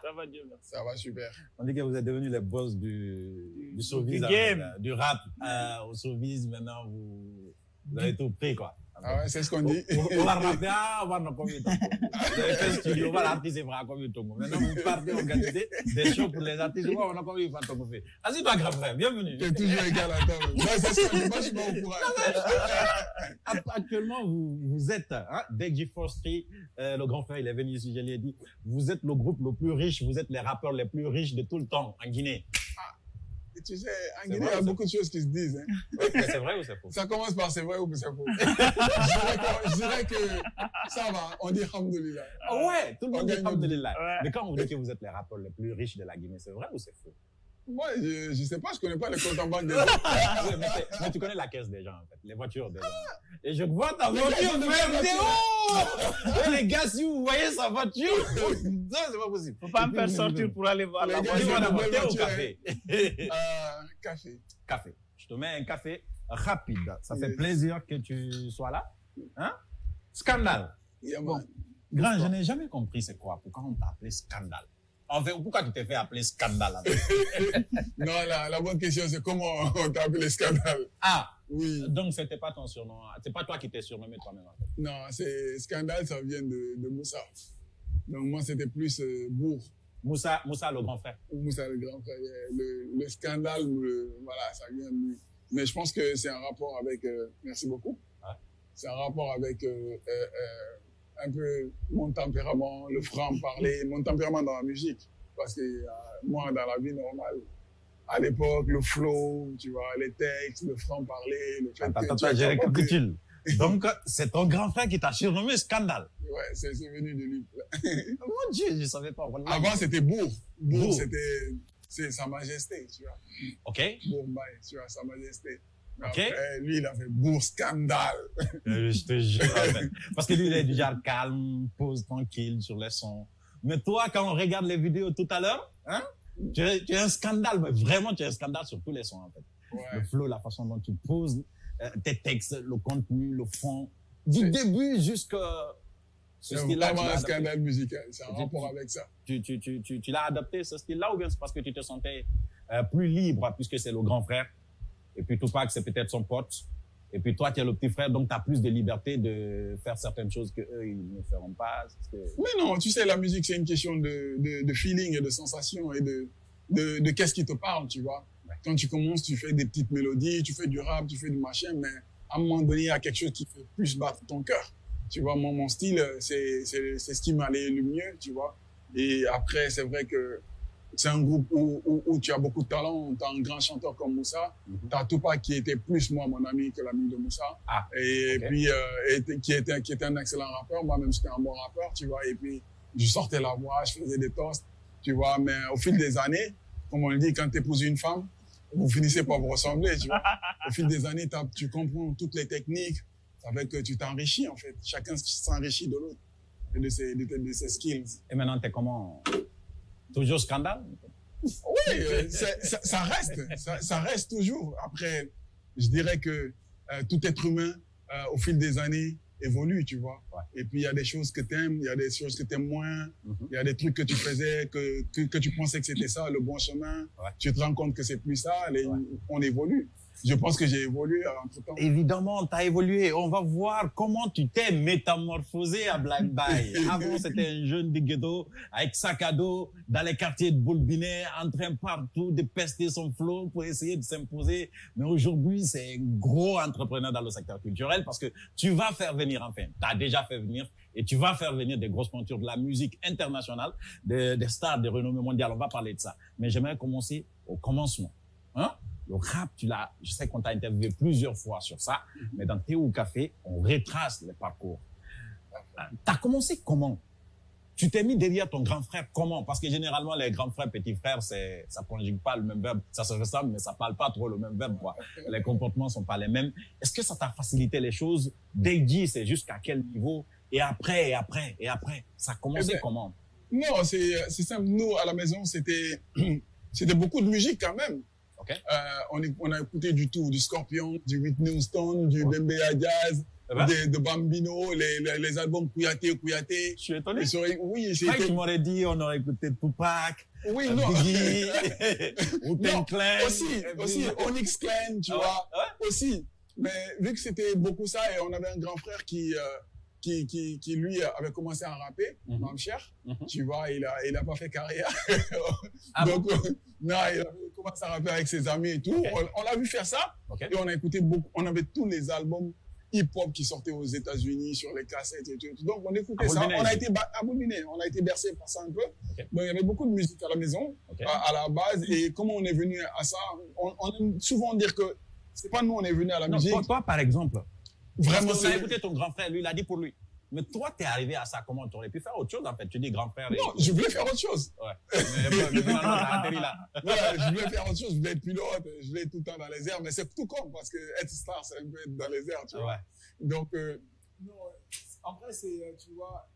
Ça va, Dieu merci. Ça va, super. On dit que vous êtes devenu les boss du showbiz, du rap au showbiz. Maintenant, vous avez tout pris, quoi. Ah ouais, c'est ce qu'on dit. On va rapper, on va combien de temps. Vous avez fait studio, on va l'artiste, il fera combien de temps. Maintenant, vous partez organiser des shows pour les artistes. On a combien de temps qu'on fait. Assieds-toi, grand frère, bienvenue. T'es toujours égal à toi. Moi, c'est ce que moi, je suis pas au courant. Actuellement, vous êtes, Deji Forestry, le grand frère, il est venu ici, je l'ai dit. Vous êtes le groupe le plus riche, vous êtes les rappeurs les plus riches de tout le temps en Guinée. Et tu sais, en Guinée, il y a beaucoup de choses qui se disent. Hein. C'est vrai ou c'est faux? Ça commence par c'est vrai ou c'est faux. Je dirais que ça va, on dit Alhamdoulilah. Ah ouais, tout le monde dit Alhamdoulilah. Ouais. Mais quand vous dites que vous êtes les rappeurs les plus riches de la Guinée, c'est vrai ou c'est faux? Moi, je sais pas, je connais pas les comptes en banque des gens. mais tu connais la caisse des gens, en fait, les voitures des gens. Et je vois ta voiture de vidéo! Et les gars, si vous voyez sa voiture, non, c'est pas possible. Faut pas me faire sortir pour aller voir la Les gars, Tu voiture. vas belle d'abord thé ou voiture, café? Café. Café. Je te mets un café rapide. Ça fait Yes. plaisir que tu sois là. Hein? Scandale. Yeah, Bon. man. Grand, je n'ai jamais compris c'est quoi. Pourquoi on t'a appelé scandale? Enfin, pourquoi tu t'es fait appeler scandale? Non, la bonne question, c'est comment on t'a appelé scandale. Ah! Oui. Donc, c'était pas ton surnom. C'est pas toi qui t'es surnommé toi-même, en fait. Non, c'est scandale, ça vient de Moussa. Donc moi, c'était plus Bourg. Moussa, le grand frère. Moussa, le grand frère. Le scandale, voilà, ça vient de lui. Mais je pense que c'est un rapport avec... merci beaucoup. Ouais. C'est un rapport avec un peu mon tempérament, le franc-parler, mon tempérament dans la musique. Parce que moi, dans la vie normale, à l'époque, le flow, tu vois, les textes, le franc-parler, le fait que... Je récapitule. Donc, c'est ton grand frère qui t'a surnommé scandale. Ouais, c'est venu de lui. Mon Dieu, je savais pas. Avant, c'était Bourg. Bourg, Bourg. c'est Sa Majesté, tu vois. OK. Bourg Baye, tu vois, Sa Majesté. Mais Ok. après, lui, il a fait Bourg Scandale. Je te jure. En fait. Parce que lui, il est du genre calme, pose tranquille sur les sons. Mais toi, quand on regarde les vidéos tout à l'heure, hein, tu es un scandale, mais vraiment, tu es un scandale sur tous les sons, en fait. Ouais. Le flow, la façon dont tu poses tes textes, le contenu, le fond, du début jusqu'à ce C'est style-là. vraiment tu un l'as scandale musical. C'est un Tu- rapport avec ça. tu l'as adapté, ce style-là, ou bien c'est parce que tu te sentais plus libre, puisque c'est le grand frère, et puis Tupac, c'est peut-être son pote, et puis toi, tu es le petit frère, donc tu as plus de liberté de faire certaines choses que eux ils ne feront pas. Parce que... Mais non, tu sais, la musique, c'est une question de feeling et de sensation et de qu'est-ce qui te parle, tu vois. Quand tu commences, tu fais des petites mélodies, tu fais du rap, tu fais du machin, mais à un moment donné, il y a quelque chose qui fait plus battre ton cœur. Tu vois, mon style, c'est ce qui m'allait le mieux, tu vois. Et après, c'est vrai que c'est un groupe où tu as beaucoup de talent. Tu as un grand chanteur comme Moussa. Tu as Tupac qui était plus, moi, mon ami que l'ami de Moussa. Ah, Et ok. puis, qui était un excellent rappeur. Moi-même, j'étais un bon rappeur, tu vois. Et puis, je sortais la voix, je faisais des toasts, tu vois. Mais au fil des années, comme on le dit, quand tu épouses une femme, vous finissez par vous ressembler, tu vois. Au fil des années, tu comprends toutes les techniques. Ça fait que tu t'enrichis, en fait. Chacun s'enrichit de l'autre et de ses skills. Et maintenant, t'es comment? Toujours scandale? Oui, ça reste. Ça reste toujours. Après, je dirais que tout être humain, au fil des années, évolue, tu vois. Ouais. Et puis, il y a des choses que t'aimes, il y a des choses que t'aimes moins. Il y a des trucs que tu faisais, que tu pensais que c'était ça, le bon chemin. Ouais. Tu te rends compte que c'est plus ça. On évolue. Je pense que j'ai évolué entre-temps. Évidemment, tu as évolué. On va voir comment tu t'es métamorphosé à Black Bay. Avant, c'était un jeune de ghetto avec sac à dos dans les quartiers de Boulbinet, en train partout de pester son flow pour essayer de s'imposer. Mais aujourd'hui, c'est un gros entrepreneur dans le secteur culturel parce que tu vas faire venir, enfin, tu as déjà fait venir et tu vas faire venir des grosses pointures de la musique internationale, des stars de renommée mondiale. On va parler de ça. Mais j'aimerais commencer au commencement. Hein? Le rap, je sais qu'on t'a interviewé plusieurs fois sur ça, mais dans Thé ou Café, on retrace les parcours. T'as commencé comment? Tu t'es mis derrière ton grand frère comment? Parce que généralement, les grands frères, petits frères, ça conjugue pas le même verbe. Ça se ressemble, mais ça parle pas trop le même verbe, quoi. Les comportements sont pas les mêmes. Est-ce que ça t'a facilité les choses? Deji, c'est jusqu'à quel niveau? Et après, ça a commencé comment? Non, c'est simple. Nous, à la maison, c'était beaucoup de musique quand même. Ok. On a écouté du tout, du Scorpion, du Whitney Houston, du Bembeya Jazz, de Bambino, les albums Kouyaté. Je suis étonné. Oui, c'était... tu m'aurais dit, on aurait écouté Tupac, oui, non. Biggie, Wu-Tang Clan. Aussi, Onyx Clan, tu vois. Ouais. Aussi. Mais vu que c'était beaucoup ça, et on avait un grand frère qui lui avait commencé à rapper, Mamcher, tu vois, il a pas fait carrière. Donc, non, il a commencé à rapper avec ses amis et tout. Okay. On l'a vu faire ça, et on a écouté beaucoup. On avait tous les albums hip-hop qui sortaient aux États-Unis sur les cassettes et tout. Donc, on écoutait ça. On a été abominé. On a été bercé par ça un peu. Okay. Donc, il y avait beaucoup de musique à la maison, à la base. Et comment on est venu à ça, on aime souvent dire que c'est pas nous, on est venu à la musique. Toi, par exemple, vraiment, on a écouté ton grand frère, lui, il a dit pour lui. Mais toi, t'es arrivé à ça comment? Tu aurais pu faire autre chose, en fait. Tu dis grand frère. Non, je voulais faire autre chose. Ouais. Mais finalement, t'as atterri là. Ouais, je voulais faire autre chose. Je voulais être pilote. Je voulais être tout le temps dans les airs. Mais c'est tout con parce que être star, c'est un peu être dans les airs, tu vois. Donc, non, en vrai, c'est, tu vois,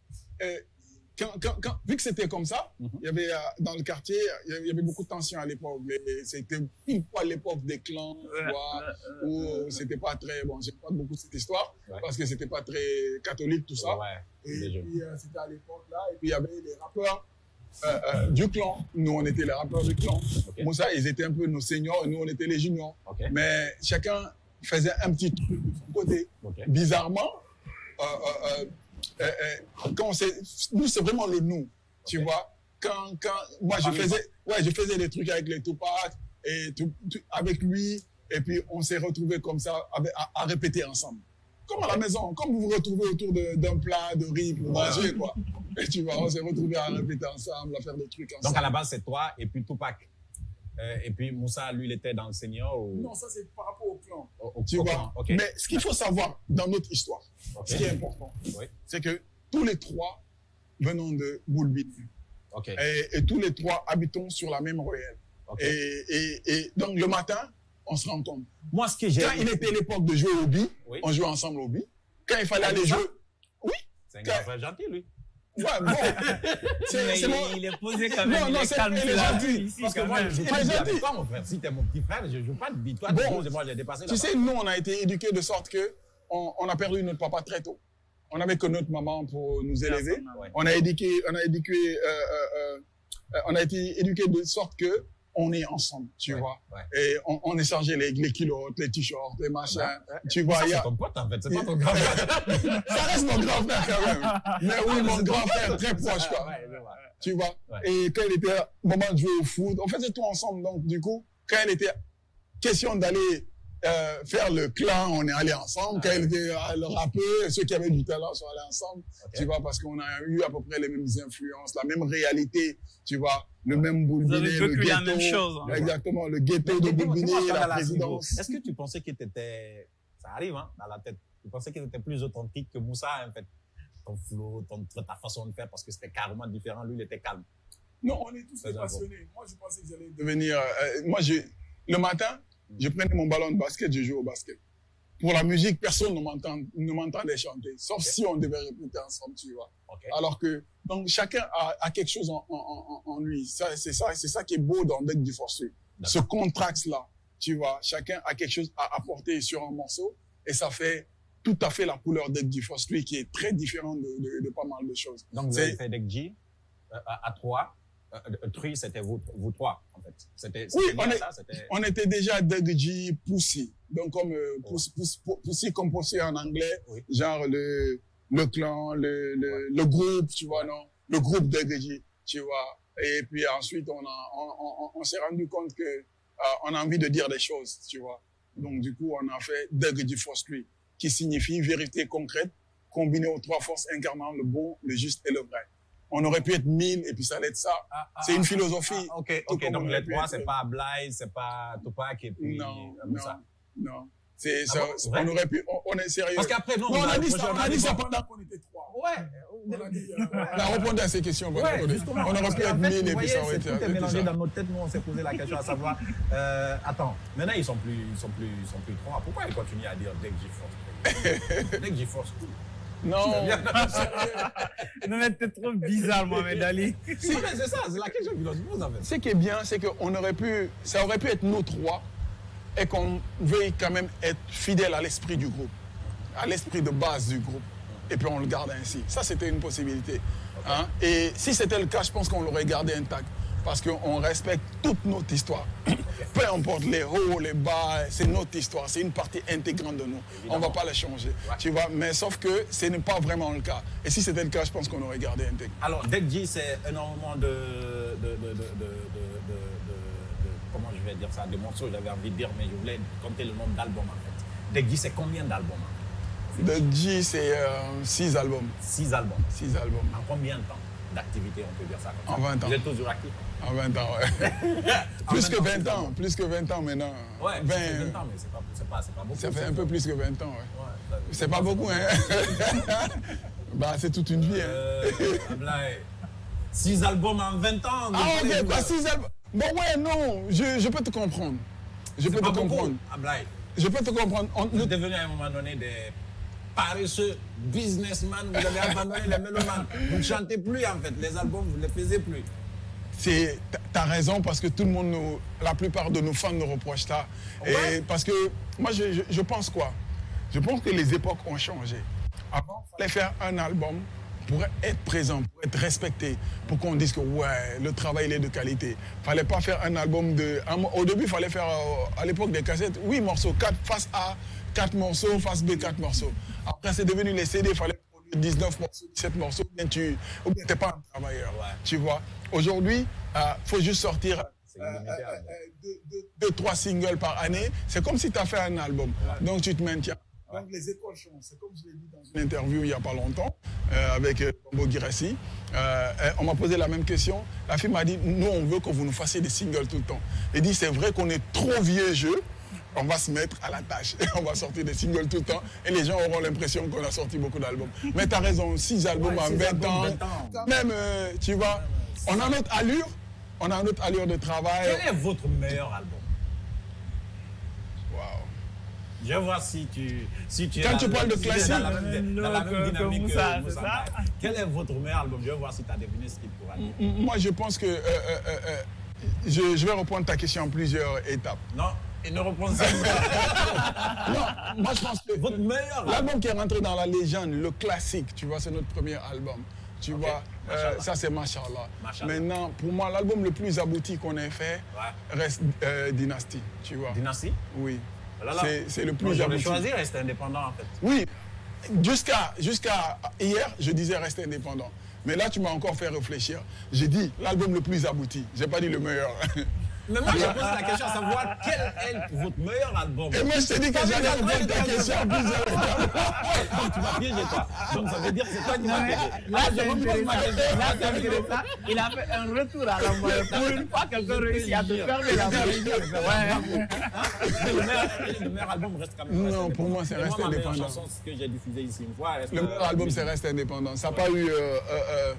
vu que c'était comme ça, il y avait dans le quartier, il y avait beaucoup de tensions à l'époque. C'était pile poil l'époque des clans, tu vois, où c'était pas très, bon, j'ai pas beaucoup cette histoire, parce que c'était pas très catholique, tout ça. Et puis, c'était à l'époque là, et puis il y avait les rappeurs du clan. Nous, on était les rappeurs du clan. Moussa, ils étaient un peu nos seniors, et nous, on était les juniors. Mais chacun faisait un petit truc de son côté. Bizarrement, nous, c'est vraiment le nous, tu vois. Quand moi, je faisais des trucs avec les Tupac, et avec lui, et puis on s'est retrouvés comme ça, à répéter ensemble. Comme à la maison, comme vous vous retrouvez autour d'un plat de riz pour manger, quoi. Et tu vois, on s'est retrouvés à répéter ensemble, à faire des trucs ensemble. Donc à la base, c'est toi et puis Tupac. Et puis Moussa, lui, il était dans le senior ou... Non, ça c'est par rapport au clan. Tu vois. Mais ce qu'il faut savoir dans notre histoire, ce qui est important, c'est que tous les trois venons de Boulbine. Et tous les trois habitons sur la même ruelle. Et donc le matin, on se rencontre. Moi, ce que j'ai... Quand il était l'époque de jouer au bi, on jouait ensemble au bi. Quand il fallait aller jouer... Oui. C'est un grand frère gentil, lui. Ouais, bon. Il est posé quand même. Non, c'est calme. Il est gentil. Ici, parce que moi, je joue pas avec toi, mon frère. Si t'es mon petit frère, je joue pas de bille. Toi, moi, j'ai dépassé. Tu sais, nous, on a été éduqués de sorte que on a perdu notre papa très tôt. On n'avait que notre maman pour nous élever. On a été éduqués de sorte que on est ensemble, tu vois. Et on échangeait les kilos, les t-shirts, les machins. Tu vois, c'est ton pote, en fait. C'est pas ton grand frère. Ça reste mon grand frère, quand même. Mais oui, mon grand frère, très proche, quoi. Tu vois. Et quand il était moment de jouer au foot, on faisait tout ensemble. Donc, du coup, quand il était question d'aller faire le clan, on est allés ensemble. Quand il était le rappeur, ceux qui avaient du talent sont allés ensemble. Tu vois, parce qu'on a eu à peu près les mêmes influences, la même réalité, tu vois, le même Boulbiné, le ghetto. La même chose, hein. Exactement, le ghetto de Boulbiné, la présidence. Est-ce que tu pensais qu'il était, ça arrive, hein, dans la tête, tu pensais qu'il était plus authentique que Moussa, en fait? Ton flow, ta façon de faire, parce que c'était carrément différent. Lui, il était calme. Non, on est tous passionnés. Moi, je pensais que j'allais devenir, le matin, je prenais mon ballon de basket, je jouais au basket. Pour la musique, personne ne m'entendait chanter, sauf si on devait répéter ensemble, tu vois. Alors que, donc, chacun a quelque chose en lui. C'est ça qui est beau dans Deck du Force. Ce contraste-là, tu vois. Chacun a quelque chose à apporter sur un morceau, et ça fait tout à fait la couleur Deck du Force, lui, qui est très différent de pas mal de choses. Donc, vous avez fait Deck G, à 3. Tree, c'était vous trois, en fait. Oui, on était déjà Deck Pussy. Donc, comme Pussy composé en anglais, genre le clan, le groupe, tu vois, non? Le groupe Deck, tu vois. Et puis ensuite, on s'est rendu compte que on a envie de dire des choses, tu vois. Donc, du coup, on a fait Deck Force, lui, qui signifie vérité concrète, combinée aux trois forces incarnant le bon, le juste et le vrai. On aurait pu être 1000 et puis ça allait être ça. C'est une philosophie. Ok. Donc les trois, c'est pas Blaise, c'est pas Tupac et puis Moussa. Non. C'est ça. On aurait pu. On est sérieux. Parce qu'après non. On a dit ça pendant qu'on était trois. Ouais. On a dit. On a répondu à ces questions. Justement. On aurait pu être 1000 et puis ça aurait été. Tout est mélangé dans notre tête. Nous, on s'est posé la question à savoir. Attends. Maintenant, ils sont plus trois. Pourquoi ils continuent à dire Deck G-Force? Deck G-Force. Non. Non, mais t'es trop bizarre, Mohamed Ali. Si, mais c'est ça, c'est la question que je pose en fait. Ce qui est bien, c'est qu'on aurait pu, ça aurait pu être nous trois et qu'on veuille quand même être fidèle à l'esprit du groupe, à l'esprit de base du groupe. Et puis on le garde ainsi. Ça, c'était une possibilité. Hein? Et si c'était le cas, je pense qu'on l'aurait gardé intact. Parce qu'on respecte toute notre histoire. Peu importe les hauts, les bas, c'est notre histoire. C'est une partie intégrante de nous. Évidemment. On ne va pas la changer. Ouais. Tu vois? Mais sauf que ce n'est pas vraiment le cas. Et si c'était le cas, je pense qu'on aurait gardé intègre. Alors, Dekji, c'est énormément comment je vais dire ça, de morceaux, j'avais envie de dire, mais je voulais compter le nombre d'albums en fait. Dekji, c'est combien d'albums? Dekji, c'est 6 albums. 6 albums. 6 albums. En combien de temps d'activité, on peut dire ça comme ça? En 20 ans. Vous êtes toujours actif? En 20 ans, ouais. Plus que 20 ans, plus que 20 ans maintenant. Ouais, 20 ans, mais c'est pas beaucoup. Ça fait un peu plus que 20 ans, ouais. C'est pas beaucoup, hein. Bah, c'est toute une vie, hein. 6 albums en 20 ans. Ah, ok, quoi, 6 albums? Bon, ouais, non, je peux te comprendre. Je peux te comprendre. Je peux te comprendre. Vous êtes devenu à un moment donné des paresseux businessman, vous avez abandonné les mélomanes. Vous ne chantez plus en fait, les albums, vous ne les faisiez plus. T'as raison parce que tout le monde, la plupart de nos fans nous reprochent ça. Ouais. Et parce que moi, je pense quoi? Je pense que les époques ont changé. Avant, il fallait faire un album pour être présent, pour être respecté, pour qu'on dise que ouais, le travail il est de qualité. Il ne fallait pas faire un album de... Au début, il fallait faire, à l'époque des cassettes, 8 morceaux, 4 face A, 4 morceaux, face B, 4 morceaux. Après, c'est devenu les CD, il fallait produire 19 morceaux, 17 morceaux, ou bien tu n'es pas un travailleur, ouais. Tu vois. Aujourd'hui, il faut juste sortir 2-3 singles par année. C'est comme si tu as fait un album. Ouais. Donc, tu te maintiens. Donc, les écoles changent. C'est comme je l'ai dit dans une interview il n'y a pas longtemps avec Bombo Girassi. On m'a posé la même question. La fille m'a dit, nous, on veut que vous nous fassiez des singles tout le temps. Elle dit, c'est vrai qu'on est trop vieux jeu. On va se mettre à la tâche. On va sortir des singles tout le temps. Et les gens auront l'impression qu'on a sorti beaucoup d'albums. Mais tu as raison, 6 albums en 20 ans. Même, tu vois, on a notre allure. On a notre allure de travail. Quel est votre meilleur album? Je vais voir si tu quand tu parles de classique, dans la même dynamique que ça, Moussa. Quel est votre meilleur album? Je vais voir si tu as deviné ce qu'il pourra dire. Moi, je pense que je vais reprendre ta question en plusieurs étapes. Non, et ne reprends pas. Non, moi je pense que votre meilleur l'album qui est rentré dans la légende, le classique, tu vois, c'est notre premier album. Tu vois, ça c'est Machallah. Maintenant, pour moi, l'album le plus abouti qu'on ait fait reste Dynasty, tu vois. Dynasty? Oui. C'est le plus abouti. J'aurais choisi rester indépendant en fait. Oui, jusqu'à hier, je disais rester indépendant. Mais là, tu m'as encore fait réfléchir. J'ai dit l'album le plus abouti. J'ai pas dit le meilleur. Mais moi, je pose la question à savoir quel est votre meilleur album. Et moi, je t'ai dit que j'allais répondre ta question en plusieurs étapes. Donc, tu m'as piégé, toi. Donc, ça veut dire que c'est toi qui m'as piégé. Là, c'est intéressant. Il a fait un retour à la moyenne. Pour une fois, quelqu'un réussit à te fermer la Le meilleur album reste quand même. Non, pour moi, c'est Reste indépendant. Ce que j'ai diffusé ici une fois. Le meilleur album, c'est Reste indépendant. Ça n'a pas eu.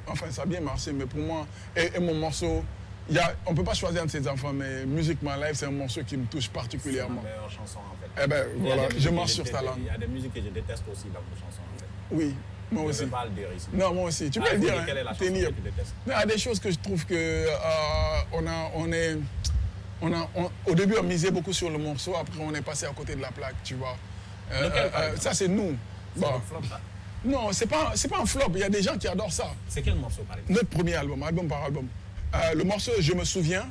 Enfin, ça a bien marché, mais pour moi, et mon morceau. On ne peut pas choisir un de ses enfants, mais Music My Life, c'est un morceau qui me touche particulièrement. C'est ma meilleure chanson, en fait. Eh ben, voilà, je marche sur ta langue. Il y a des musiques que je déteste aussi dans vos chansons, en fait. Oui, moi aussi. Je ne vais pas le dire ici. Non, moi aussi. Tu peux le dire, quelle est la chanson tenir. que tu détestes? Il y a des choses que je trouve que au début, on misait beaucoup sur le morceau, après on est passé à côté de la plaque, tu vois. Ça, c'est nous. C'est un flop, ça? Non, c'est pas un flop. Il y a des gens qui adorent ça. C'est quel morceau, par exemple? Notre premier album, album par album. Le morceau Je me souviens,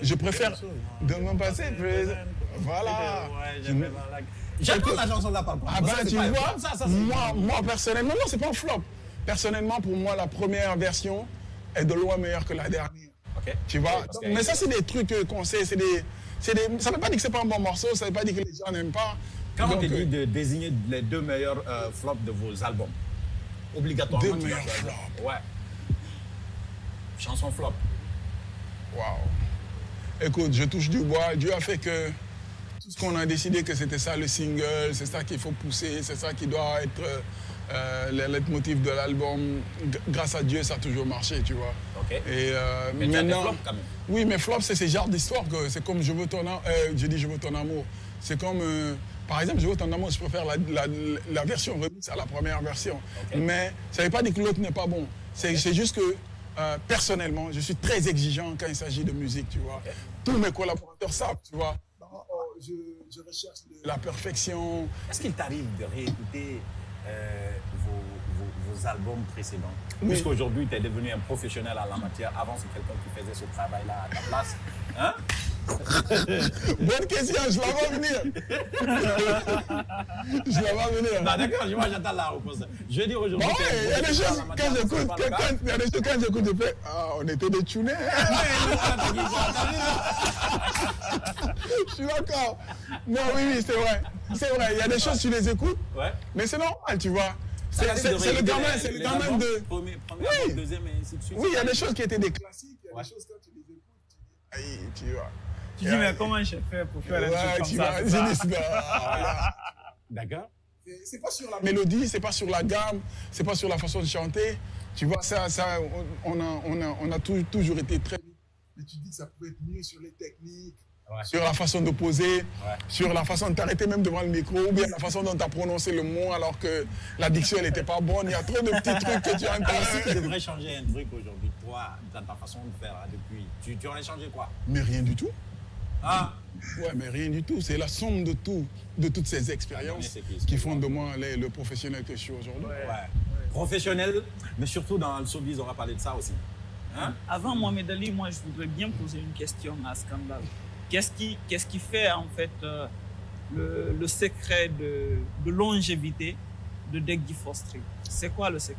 je préfère de mon passé. Voilà. J'attends la chanson là par contre. Ah ben tu vois, moi personnellement, non, c'est pas un flop. Personnellement, pour moi, la première version est de loin meilleure que la dernière. Okay. Tu vois. Mais ça, c'est des trucs qu'on sait. Ça ne veut pas dire que c'est pas un bon morceau, ça ne veut pas dire que les gens n'aiment pas. Quand on te dit de désigner les 2 meilleurs flops de vos albums, obligatoirement. 2 meilleurs flops. Ouais. Chanson flop. Waouh. Écoute, je touche du bois. Dieu a fait que tout ce qu'on a décidé que c'était ça le single, c'est ça qu'il faut pousser, c'est ça qui doit être le leitmotiv de l'album. Grâce à Dieu, ça a toujours marché, tu vois. Okay. Et mais maintenant, flops, quand même. Oui, mais flop, c'est ce genre d'histoire que c'est comme je veux ton amour. C'est comme Par exemple, Je veux ton amour, je préfère la version remix à la première version. Mais ça ne veut pas dire que l'autre n'est pas bon. C'est juste que, personnellement, je suis très exigeant quand il s'agit de musique, tu vois. Tous mes collaborateurs savent, tu vois. Je recherche la perfection. Est-ce qu'il t'arrive de réécouter vos albums précédents? Oui. Puisqu'aujourd'hui, tu es devenu un professionnel en la matière. Avant, c'est quelqu'un qui faisait ce travail-là à ta place. Hein? Bonne question, je la vois venir. Je la vois venir. Non, d'accord, moi j'attends la réponse. Je veux dire aujourd'hui. Bon, il y a des choses, quand j'écoute, je fais, on était des tunés. Je suis d'accord. Non, oui, c'est vrai. C'est vrai, il y a des choses, tu les écoutes, mais c'est normal, tu vois. C'est le gamin de... Premier, oui. deuxième, et ainsi de suite. Oui, il y a des choses qui étaient des classiques, il y a des choses quand tu les écoutes, tu vois. Tu dis, mais comment j'ai fait pour faire un truc comme ça? D'accord. C'est pas sur la mélodie, c'est pas sur la gamme, c'est pas sur la façon de chanter. Tu vois, on a toujours été très... Mais tu dis que ça pouvait être mieux sur les techniques, sur la façon de poser, sur la façon de t'arrêter même devant le micro, ou bien la façon dont tu as prononcé le mot alors que la diction, elle n'était pas bonne. Il y a trop de petits trucs que tu as entendus. Si tu devrais changer un truc aujourd'hui, toi, dans ta façon de faire depuis, tu aurais changé quoi? Mais rien du tout. Ah. Ouais, mais rien du tout. C'est la somme de toutes ces expériences qui font de moi le professionnel que je suis aujourd'hui. Professionnel, mais surtout dans le showbiz, on va parler de ça aussi. Hein? Avant Mohamed Ali, moi, je voudrais bien poser une question à Scandal. Qu'est-ce qui fait, en fait, le secret de longévité de Deggy Street? C'est quoi le secret?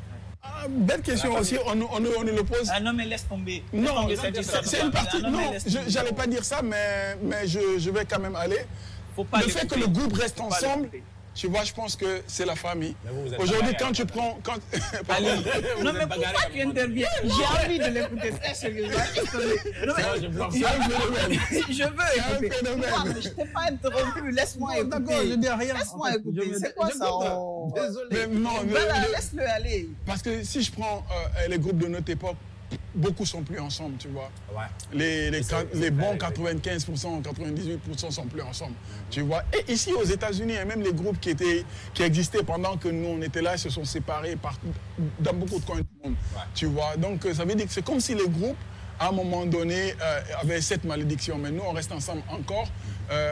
Belle question aussi, on nous le pose. Ah non, mais laisse tomber. Non, c'est une partie. Non, j'allais pas dire ça, mais je vais quand même aller. Le fait que le groupe reste ensemble, tu vois, je pense que c'est la famille. Aujourd'hui, quand tu prends... Ali, non, mais pourquoi tu interviens? J'ai envie de l'écouter très sérieusement. Non, mais je veux écouter. Je t'ai pas interrompu, laisse-moi écouter. D'accord, je dis rien. Laisse-moi écouter. C'est quoi ça? Désolé. Non, laisse-le aller. Parce que si je prends les groupes de notre époque, beaucoup sont plus ensemble, tu vois. Les bons 95%, 98% sont plus ensemble, tu vois. Et ici aux États-Unis, même les groupes qui existaient pendant que nous on était là, se sont séparés dans beaucoup de coins du monde, tu vois. Donc ça veut dire que c'est comme si les groupes, à un moment donné, avaient cette malédiction. Mais nous, on reste ensemble encore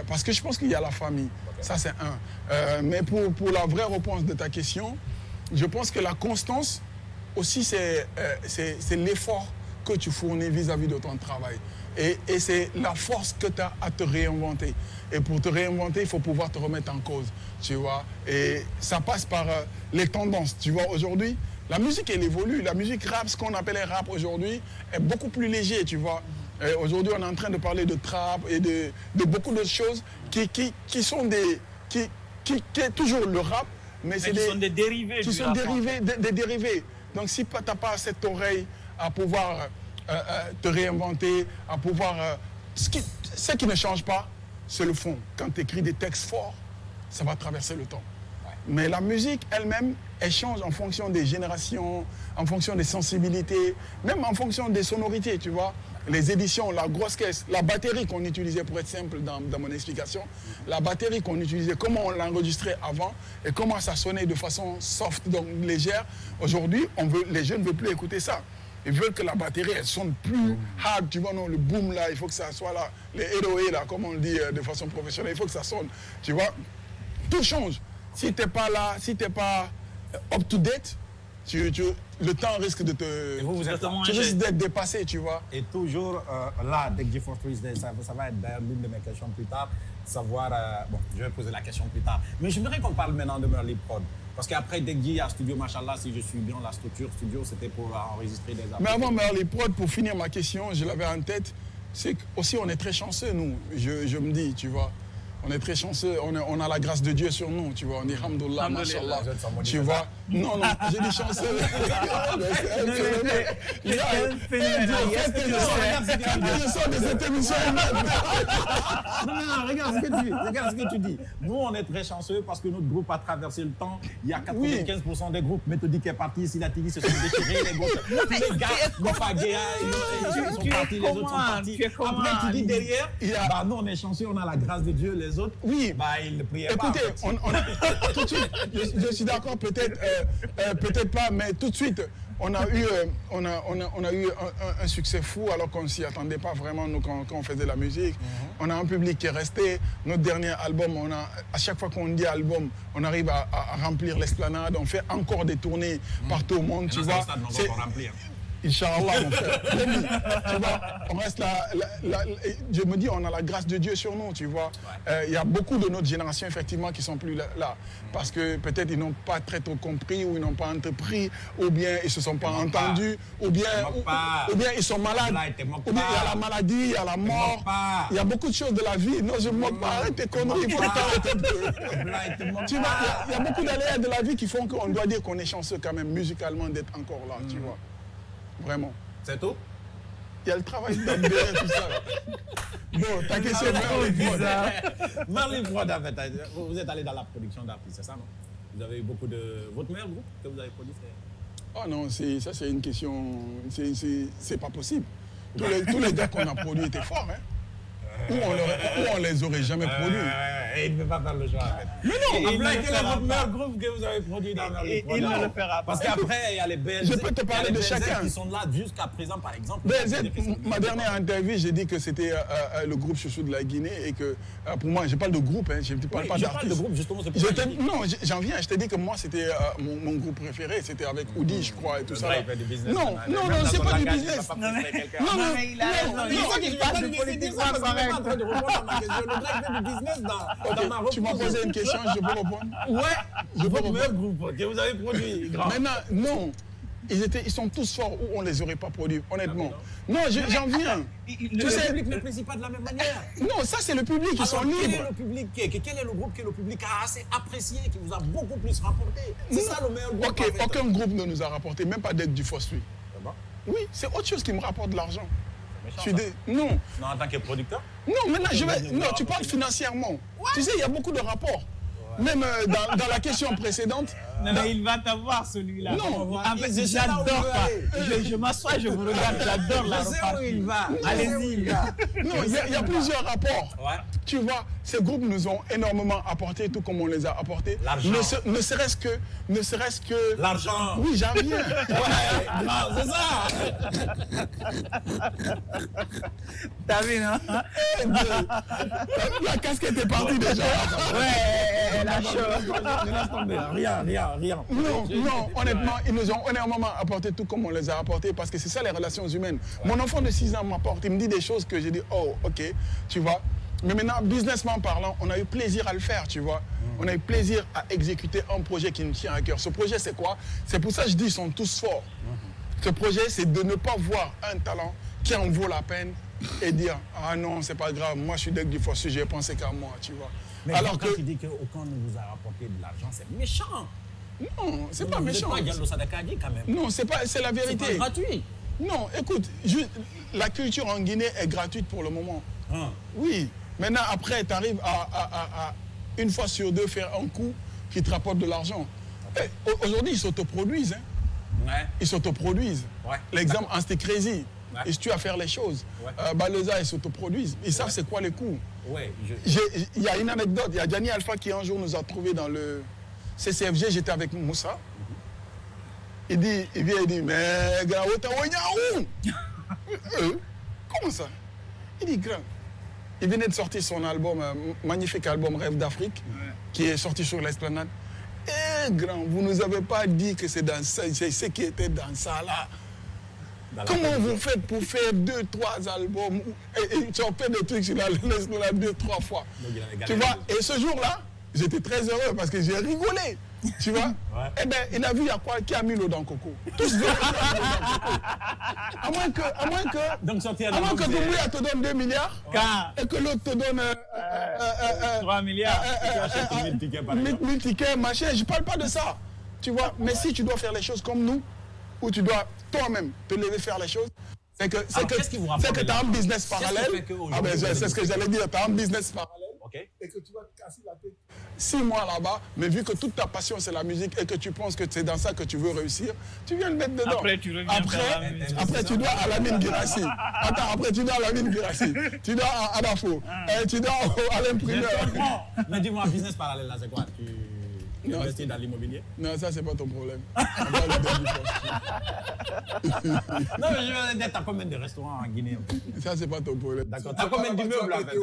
parce que je pense qu'il y a la famille. Ça, c'est un. Mais pour la vraie réponse de ta question, je pense que la constance, aussi, c'est l'effort que tu fournis vis-à-vis de ton travail. Et c'est la force que tu as à te réinventer. Et pour te réinventer, il faut pouvoir te remettre en cause, tu vois. Et ça passe par les tendances, tu vois. Aujourd'hui, la musique, elle évolue. La musique rap, ce qu'on appelait rap aujourd'hui, est beaucoup plus léger, tu vois. Aujourd'hui, on est en train de parler de trap et de beaucoup de choses qui sont qui est toujours le rap, mais c'est sont des dérivés. Qui sont des dérivés. Donc, si tu n'as pas cette oreille à pouvoir te réinventer, à pouvoir... ce qui ne change pas, c'est le fond. Quand tu écris des textes forts, ça va traverser le temps. Mais la musique elle-même, elle change en fonction des générations, en fonction des sensibilités, même en fonction des sonorités, tu vois. Les éditions, la grosse caisse, la batterie qu'on utilisait, pour être simple dans mon explication, la batterie qu'on utilisait, comment on l'enregistrait avant et comment ça sonnait de façon soft, donc légère. Aujourd'hui, les jeunes ne veulent plus écouter ça. Ils veulent que la batterie, elle sonne plus hard, tu vois, non, le boom là, il faut que ça soit là, les héroïnes là, comme on le dit de façon professionnelle, il faut que ça sonne, tu vois. Tout change. Si tu n'es pas là, si tu n'es pas up-to-date, le temps risque de tu risques d'être dépassé, tu vois. Et toujours là, Deggy Street, ça va être d'ailleurs l'une de mes questions plus tard, savoir, bon, je vais poser la question plus tard. Mais j'aimerais qu'on parle maintenant de Merly Prod. Parce qu'après Deggy, à Studio Machallah, si je suis bien, la structure studio, c'était pour enregistrer des appels. Mais avant Merly Prod, pour finir ma question, je l'avais en tête, c'est qu'aussi on est très chanceux, nous, je me dis, tu vois. On est très chanceux, on a la grâce de Dieu sur nous, tu vois. On dit Hamdoullah, Machallah, tu vois. Non, non, j'ai dit chanceux. Il y a un phénomène. Je sors de cette émission. Non, regarde ce que tu dis. Nous, on est très chanceux parce que notre groupe a traversé le temps. Il y a 95% des groupes méthodiques est parti. Silatigi se sont déchirés. Les groupes, les gars, Mofagea, ils sont partis, les autres sont partis. Après, tu dis derrière, bah, nous, on est chanceux, on a la grâce de Dieu. Les autres, bah, ils ne priaient pas. Écoutez, tout de suite, je suis d'accord, peut-être pas, mais tout de suite, on a eu un succès fou alors qu'on ne s'y attendait pas vraiment nous, quand on faisait la musique. On a un public qui est resté. Notre dernier album, à chaque fois qu'on dit album, on arrive à remplir l'esplanade. On fait encore des tournées partout au monde, tu vois. Inch'Allah, mon frère. Tu vois, on reste là, je me dis, on a la grâce de Dieu sur nous, tu vois. Il y a beaucoup de notre génération, effectivement, qui ne sont plus là. Parce que peut-être ils n'ont pas très tôt compris, ou ils n'ont pas entrepris, ou bien ils ne se sont pas entendus, ou bien ils sont malades. Ou bien il y a la maladie, il y a la mort. Il y a beaucoup de choses de la vie. Non, je ne me moque pas, arrête tes conneries. Tu vois, il y a beaucoup d'aléas de la vie qui font qu'on doit dire qu'on est chanceux quand même, musicalement, d'être encore là, tu vois. Vraiment. C'est tout? Il y a le travail d'Ambé et tout ça. Bon, ta question, Marley Prod, en fait, vous êtes allé dans la production d'artistes, c'est ça, non? Vous avez eu beaucoup de... Votre meilleur groupe que vous avez produit, c'est... Oh non, ça c'est une question... C'est pas possible. Tous les gars qu'on a produits étaient forts, hein. Ou on les aurait jamais produits. Il ne peut pas faire le choix. Mais non, quel est votre meilleur groupe que vous avez produit dans Marley Prod? Il ne le fera pas. Parce qu'après, il y a les BLZ. Je peux te parler de chacun. Qui sont là jusqu'à présent, par exemple. BLZ, ma dernière interview, j'ai dit que c'était le groupe chouchou de la Guinée et que pour moi, je parle de groupe, hein, je ne parle pas d'artiste. Je parle de groupe, justement, c'est pour ça que non, j'en viens, je t'ai dit que moi, c'était mon groupe préféré, c'était avec Oudi, je crois, et tout ça. Non, c'est pas du business. Non, mais il a raison. Il faut qu'il fasse de politique correcte. Du business dans ma tu m'as posé une question, je peux répondre? Ouais, je peux répondre. Le groupe que vous avez produit, grand. Maintenant, non. Ils sont tous forts ou on ne les aurait pas produits, honnêtement. Non, j'en viens. Le public n'apprécie pas de la même manière. Non, ça c'est le public, ils sont libres. Quel est le public quel est le groupe que le public a assez apprécié, qui vous a beaucoup plus rapporté? C'est ça le meilleur groupe. Ok, aucun groupe ne nous a rapporté, même pas d'être du Fossuy. Oui, c'est autre chose qui me rapporte de l'argent. Non. Non, en tant que producteur? Non, maintenant, non, tu parles financièrement. Ouais. Tu sais, il y a beaucoup de rapports. Ouais. Même dans la question précédente. Non, mais il va t'avoir celui-là. Non, en fait, j'adore ça. Je m'assois, je vous regarde, j'adore la repartie. Je sais où il va. Allez-y. Non, il y a plusieurs rapports. Ouais. Tu vois, ces groupes nous ont énormément apporté, tout comme on les a apportés. L'argent. Ne serait-ce que... L'argent. Oui, j'en viens. Ouais, non, c'est ça. T'as vu, non? La casquette est partie déjà. Ouais, la chose. Ne laisse tomber. Rien. Non, honnêtement, ils nous ont énormément apporté tout comme on les a apportés parce que c'est ça les relations humaines. Ouais. Mon enfant de 6 ans m'apporte, il me dit des choses que j'ai dit, oh, ok, tu vois. Mais maintenant, businessment parlant, on a eu plaisir à le faire, tu vois. On a eu plaisir à exécuter un projet qui nous tient à cœur. Ce projet, c'est quoi? C'est pour ça que je dis, ils sont tous forts. Ce projet, c'est de ne pas voir un talent qui en vaut la peine et dire, ah non, c'est pas grave, moi je suis Deg du Fossuy, j'ai pensé qu'à moi, tu vois. Mais alors quand tu dis qu'aucun ne vous a rapporté de l'argent, c'est méchant. Non, c'est pas méchant. Pas Diallo Sadakadi quand même. Non, c'est la vérité. C'est pas gratuit. Non, écoute, la culture en Guinée est gratuite pour le moment. Oui. Maintenant, après, tu arrives à une fois sur deux faire un coup qui te rapporte de l'argent. Okay. Aujourd'hui, ils s'autoproduisent. Hein. Ouais. Ils s'autoproduisent. Ouais. L'exemple, Anstey Crazy. Ouais. Ils se tuent à faire les choses. Ouais. Baloza, ils s'autoproduisent. Ils savent c'est quoi les coûts. Ouais, il y a une anecdote. Il y a Gianni Alpha qui un jour nous a trouvés dans le CCFG. J'étais avec Moussa. Il vient et dit, mais grand, comment ça? Il dit, grand. Il venait de sortir son album, magnifique album Rêve d'Afrique, qui est sorti sur l'Esplanade. Eh grand, vous ne nous avez pas dit que c'est ce qui était dans ça là. Comment vous faites pour faire 2-3 albums et tu as fait des trucs sur l'Esplanade 2-3 fois? Tu vois, et ce jour-là, j'étais très heureux parce que j'ai rigolé. Tu vois? Ouais. Eh bien, il a vu qui a mis l'eau dans le coco. Tous veulent l'eau dans le coco. À moins que Doumbouya te donne 2 milliards et que l'autre te donne 3 milliards. 1000 tickets, machin. Je ne parle pas de ça. Tu vois, mais si tu dois faire les choses comme nous, ou tu dois toi-même te lever faire les choses, c'est que tu as un business parallèle. Ah ben, c'est ce que j'allais dire, tu as un business parallèle. Et que tu vas te casser la tête 6 mois là-bas, mais vu que toute ta passion c'est la musique et que tu penses que c'est dans ça que tu veux réussir, tu viens le mettre dedans. Après, tu reviens après tu dois à la mine Guirassi. Attends, après tu dois à la mine Guirassi. Tu dois à Adafo. Tu dois à l'imprimeur. Mais dis-moi, business parallèle là, c'est quoi? Tu investis dans l'immobilier? Non, ça c'est pas ton problème. Non, mais je veux dire, t'as combien de restaurants en Guinée? Ça c'est pas ton problème. D'accord. T'as combien d'immeubles en fait?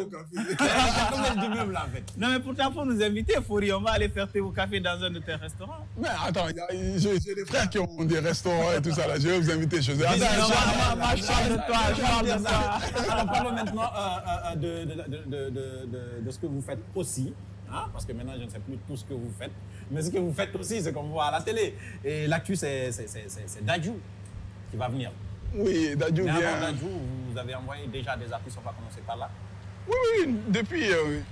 T'as combien d'immeubles en fait? Non, mais pourtant, pour nous inviter, Fourie, on va aller faire thé au café dans un de tes restaurants. Mais attends, j'ai des frères qui ont des restaurants et tout ça là. Je vais vous inviter chez eux. Je parle de toi, je parle de toi. Alors parlons maintenant de ce que vous faites aussi. Hein? Parce que maintenant, je ne sais plus tout ce que vous faites. Mais ce que vous faites aussi, c'est qu'on voit à la télé. Et l'actu, c'est Dadju qui va venir. Oui, Dadju vient. Mais avant Dadju, vous avez envoyé déjà des artistes, on va commencer par là. Oui, depuis,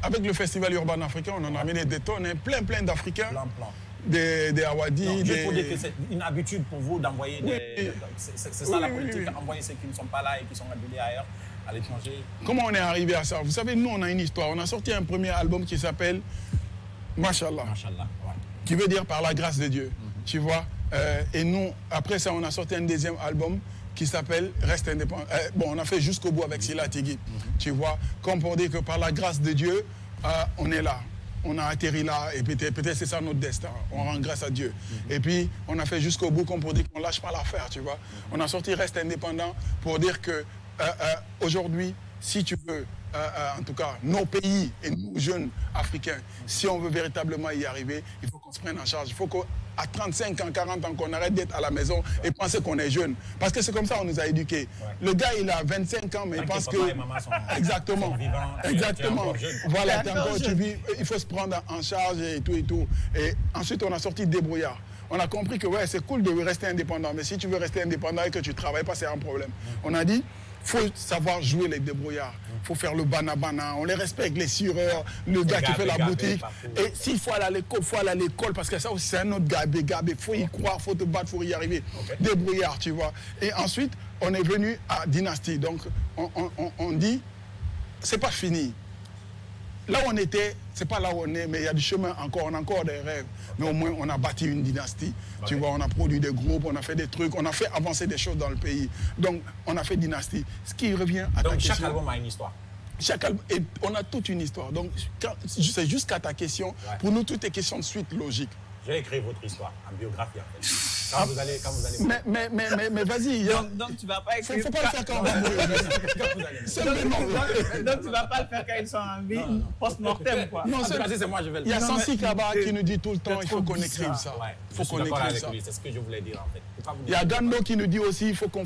avec le Festival Urban Africain, on en a amené des tonnes, hein, plein d'Africains. Des Awadi. Juste pour dire que c'est une habitude pour vous d'envoyer des... C'est ça la politique, envoyer ceux qui ne sont pas là et qui sont adulés ailleurs, à l'étranger. Comment on est arrivé à ça? Vous savez, nous, on a une histoire. On a sorti un premier album qui s'appelle Mashallah. Mashallah, ouais. Qui veut dire par la grâce de Dieu, tu vois. Et nous, après ça, on a sorti un deuxième album qui s'appelle Reste indépendant. Bon, on a fait jusqu'au bout avec Sila Tigui, tu vois. Comme pour dire que par la grâce de Dieu, on est là. On a atterri là et peut-être c'est ça notre destin. On rend grâce à Dieu. Et puis, on a fait jusqu'au bout comme pour dire qu'on ne lâche pas l'affaire, tu vois. On a sorti Reste indépendant pour dire que aujourd'hui, si tu veux, en tout cas, nos pays et nous, jeunes Africains, si on veut véritablement y arriver, il faut qu'on se prenne en charge. Il faut qu'à 35 ans, 40 ans, qu'on arrête d'être à la maison et penser qu'on est jeune. Parce que c'est comme ça qu'on nous a éduqués. Ouais. Le gars, il a 25 ans, mais il pense que... Exactement. Exactement. Voilà, tu vis, il faut se prendre en charge et tout et tout. Et ensuite, on a sorti Débrouillard. On a compris que ouais, c'est cool de rester indépendant, mais si tu veux rester indépendant et que tu ne travailles pas, c'est un problème. On a dit, il faut savoir jouer les débrouillards. Il faut faire le banabana. On les respecte, les sireurs, le gars qui fait la boutique. Et s'il faut aller à l'école, il faut aller à l'école parce que ça aussi, c'est un autre gabé. Il faut y croire, il faut te battre, il faut y arriver. Débrouillard, tu vois. Et ensuite, on est venu à Dynastie. Donc, on dit, c'est pas fini. Là où on était, c'est pas là où on est, mais il y a du chemin encore, on a encore des rêves. Mais au moins, on a bâti une dynastie. Okay. Tu vois, on a produit des groupes, on a fait des trucs, on a fait avancer des choses dans le pays. Donc, on a fait dynastie. Ce qui revient à ta question. Donc, chaque album a une histoire. Chaque album, et on a toute une histoire. Donc, c'est jusqu'à ta question. Ouais. Pour nous, tout est question de suite logique. Je vais écrire votre histoire en biographie, en fait. Quand vous allez... Mais vas-y. Donc, tu vas pas écrire... Faut pas le faire quand on va mourir. Donc, tu vas pas le faire quand ils sont en vie, post-mortem, quoi. Non, c'est moi, je vais le faire. Il y a Sansi Kaba qui nous dit tout le temps, il faut qu'on écrive ça. Il faut qu'on écrive ça. C'est ce que je voulais dire, en fait. Il y a Gando qui nous dit aussi, il faut qu'on